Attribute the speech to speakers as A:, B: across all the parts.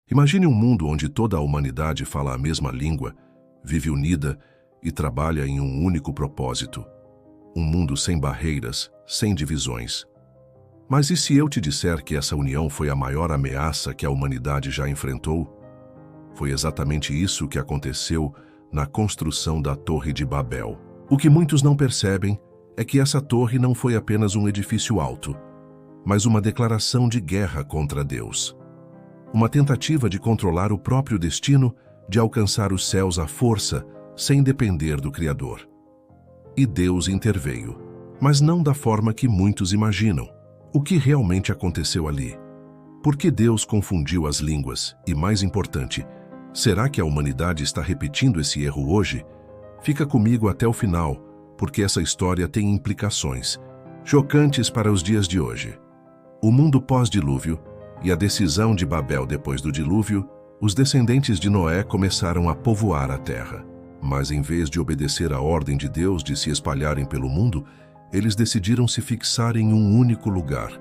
A: Imagine um mundo onde toda a humanidade fala a mesma língua, vive unida e trabalha em um único propósito. Um mundo sem barreiras, sem divisões. Mas e se eu te disser que essa união foi a maior ameaça que a humanidade já enfrentou? Foi exatamente isso que aconteceu na construção da Torre de Babel. O que muitos não percebem é que essa torre não foi apenas um edifício alto, mas uma declaração de guerra contra Deus. Uma tentativa de controlar o próprio destino, de alcançar os céus à força, sem depender do Criador. E Deus interveio, mas não da forma que muitos imaginam. O que realmente aconteceu ali? Por que Deus confundiu as línguas? E mais importante, será que a humanidade está repetindo esse erro hoje? Fica comigo até o final, porque essa história tem implicações chocantes para os dias de hoje. O mundo pós-dilúvio e a decisão de Babel depois do dilúvio, os descendentes de Noé começaram a povoar a terra. Mas em vez de obedecer à ordem de Deus de se espalharem pelo mundo, eles decidiram se fixar em um único lugar,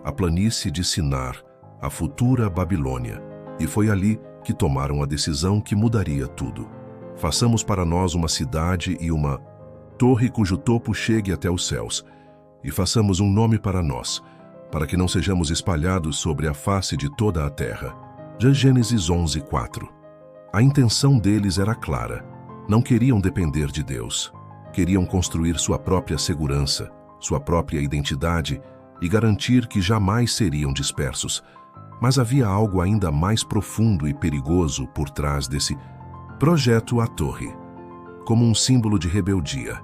A: a planície de Sinar, a futura Babilônia. E foi ali que tomaram a decisão que mudaria tudo. Façamos para nós uma cidade e uma torre cujo topo chegue até os céus, e façamos um nome para nós, para que não sejamos espalhados sobre a face de toda a terra. De Gênesis 11:4. A intenção deles era clara. Não queriam depender de Deus. Queriam construir sua própria segurança, sua própria identidade e garantir que jamais seriam dispersos. Mas havia algo ainda mais profundo e perigoso por trás desse projeto, a torre, como um símbolo de rebeldia.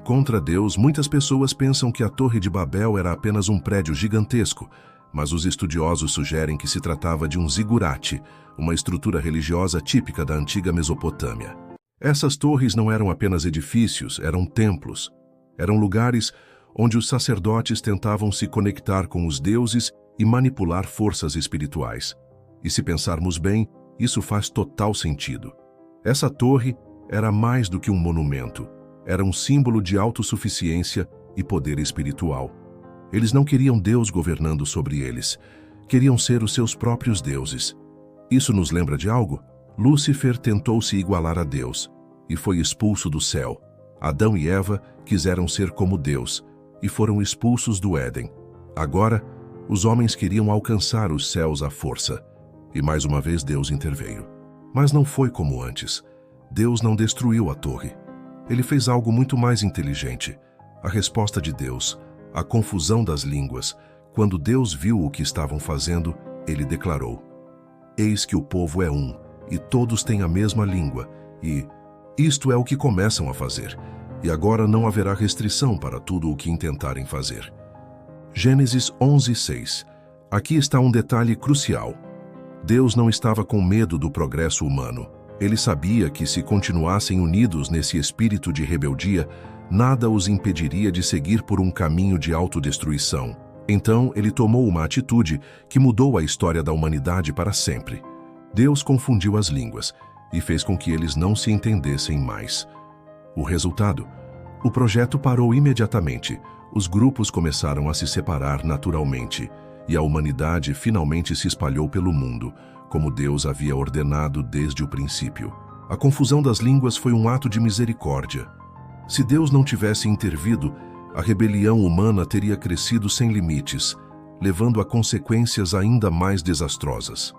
A: Contra Deus, muitas pessoas pensam que a Torre de Babel era apenas um prédio gigantesco, mas os estudiosos sugerem que se tratava de um zigurate, uma estrutura religiosa típica da antiga Mesopotâmia. Essas torres não eram apenas edifícios, eram templos. Eram lugares onde os sacerdotes tentavam se conectar com os deuses e manipular forças espirituais. E se pensarmos bem, isso faz total sentido. Essa torre era mais do que um monumento. Era um símbolo de autossuficiência e poder espiritual. Eles não queriam Deus governando sobre eles. Queriam ser os seus próprios deuses. Isso nos lembra de algo? Lúcifer tentou se igualar a Deus e foi expulso do céu. Adão e Eva quiseram ser como Deus e foram expulsos do Éden. Agora, os homens queriam alcançar os céus à força. E mais uma vez Deus interveio. Mas não foi como antes. Deus não destruiu a torre. Ele fez algo muito mais inteligente. A resposta de Deus, a confusão das línguas. Quando Deus viu o que estavam fazendo, ele declarou: Eis que o povo é um, e todos têm a mesma língua, e isto é o que começam a fazer. E agora não haverá restrição para tudo o que intentarem fazer. Gênesis 11:6. Aqui está um detalhe crucial. Deus não estava com medo do progresso humano. Ele sabia que se continuassem unidos nesse espírito de rebeldia, nada os impediria de seguir por um caminho de autodestruição. Então, ele tomou uma atitude que mudou a história da humanidade para sempre. Deus confundiu as línguas e fez com que eles não se entendessem mais. O resultado? O projeto parou imediatamente. Os grupos começaram a se separar naturalmente e a humanidade finalmente se espalhou pelo mundo, como Deus havia ordenado desde o princípio. A confusão das línguas foi um ato de misericórdia. Se Deus não tivesse intervido, a rebelião humana teria crescido sem limites, levando a consequências ainda mais desastrosas.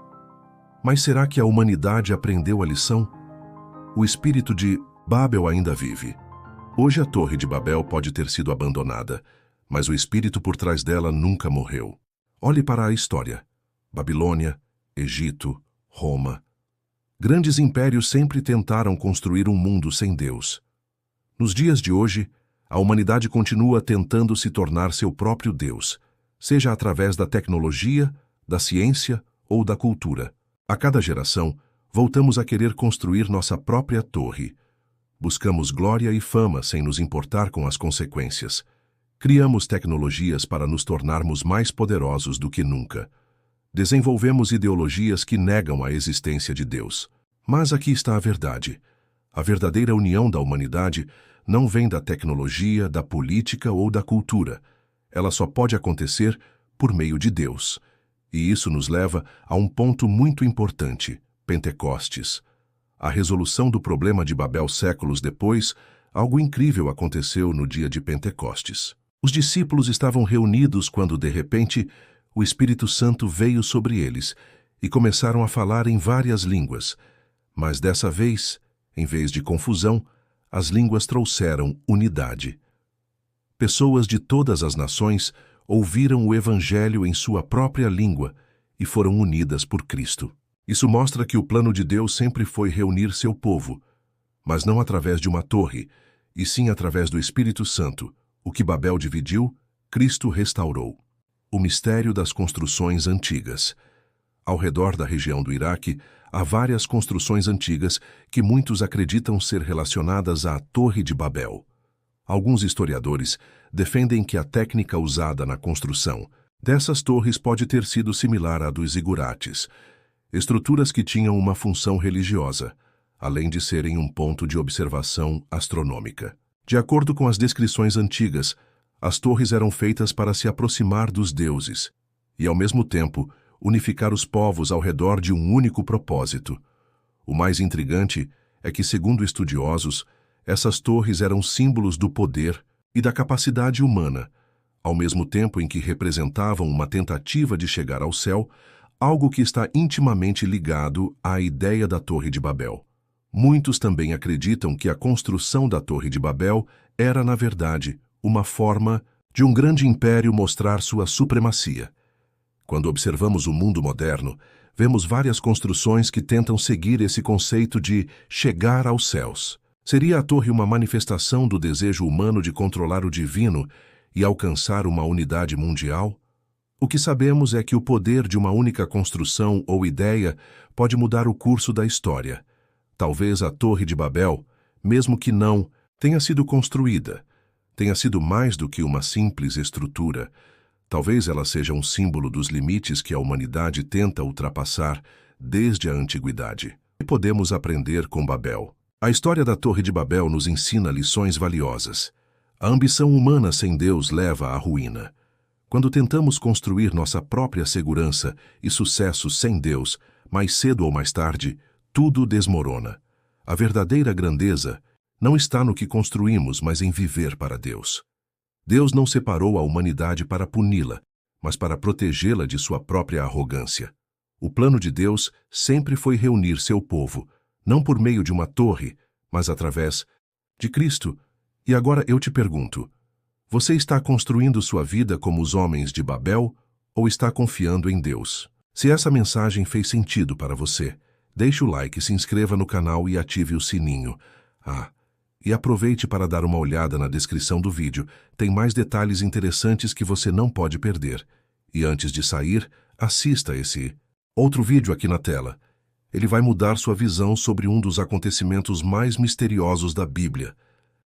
A: Mas será que a humanidade aprendeu a lição? O espírito de Babel ainda vive. Hoje a Torre de Babel pode ter sido abandonada, mas o espírito por trás dela nunca morreu. Olhe para a história. Babilônia, Egito, Roma. Grandes impérios sempre tentaram construir um mundo sem Deus. Nos dias de hoje, a humanidade continua tentando se tornar seu próprio Deus, seja através da tecnologia, da ciência ou da cultura. A cada geração, voltamos a querer construir nossa própria torre. Buscamos glória e fama sem nos importar com as consequências. Criamos tecnologias para nos tornarmos mais poderosos do que nunca. Desenvolvemos ideologias que negam a existência de Deus. Mas aqui está a verdade. A verdadeira união da humanidade não vem da tecnologia, da política ou da cultura. Ela só pode acontecer por meio de Deus. E isso nos leva a um ponto muito importante: Pentecostes. A resolução do problema de Babel séculos depois, algo incrível aconteceu no dia de Pentecostes. Os discípulos estavam reunidos quando, de repente, o Espírito Santo veio sobre eles e começaram a falar em várias línguas. Mas dessa vez, em vez de confusão, as línguas trouxeram unidade. Pessoas de todas as nações ouviram o Evangelho em sua própria língua e foram unidas por Cristo. Isso mostra que o plano de Deus sempre foi reunir seu povo, mas não através de uma torre, e sim através do Espírito Santo. O que Babel dividiu, Cristo restaurou. O mistério das construções antigas. Ao redor da região do Iraque, há várias construções antigas que muitos acreditam ser relacionadas à Torre de Babel. Alguns historiadores defendem que a técnica usada na construção dessas torres pode ter sido similar à dos zigurates, estruturas que tinham uma função religiosa, além de serem um ponto de observação astronômica. De acordo com as descrições antigas, as torres eram feitas para se aproximar dos deuses e, ao mesmo tempo, unificar os povos ao redor de um único propósito. O mais intrigante é que, segundo estudiosos, essas torres eram símbolos do poder e da capacidade humana, ao mesmo tempo em que representavam uma tentativa de chegar ao céu, algo que está intimamente ligado à ideia da Torre de Babel. Muitos também acreditam que a construção da Torre de Babel era, na verdade, uma forma de um grande império mostrar sua supremacia. Quando observamos o mundo moderno, vemos várias construções que tentam seguir esse conceito de chegar aos céus. Seria a torre uma manifestação do desejo humano de controlar o divino e alcançar uma unidade mundial? O que sabemos é que o poder de uma única construção ou ideia pode mudar o curso da história. Talvez a Torre de Babel, mesmo que não tenha sido construída, tenha sido mais do que uma simples estrutura. Talvez ela seja um símbolo dos limites que a humanidade tenta ultrapassar desde a antiguidade. O que podemos aprender com Babel? A história da Torre de Babel nos ensina lições valiosas. A ambição humana sem Deus leva à ruína. Quando tentamos construir nossa própria segurança e sucesso sem Deus, mais cedo ou mais tarde, tudo desmorona. A verdadeira grandeza não está no que construímos, mas em viver para Deus. Deus não separou a humanidade para puni-la, mas para protegê-la de sua própria arrogância. O plano de Deus sempre foi reunir seu povo, não por meio de uma torre, mas através de Cristo. E agora eu te pergunto, você está construindo sua vida como os homens de Babel ou está confiando em Deus? Se essa mensagem fez sentido para você, deixe o like, se inscreva no canal e ative o sininho. E aproveite para dar uma olhada na descrição do vídeo, tem mais detalhes interessantes que você não pode perder. E antes de sair, assista esse outro vídeo aqui na tela. Ele vai mudar sua visão sobre um dos acontecimentos mais misteriosos da Bíblia.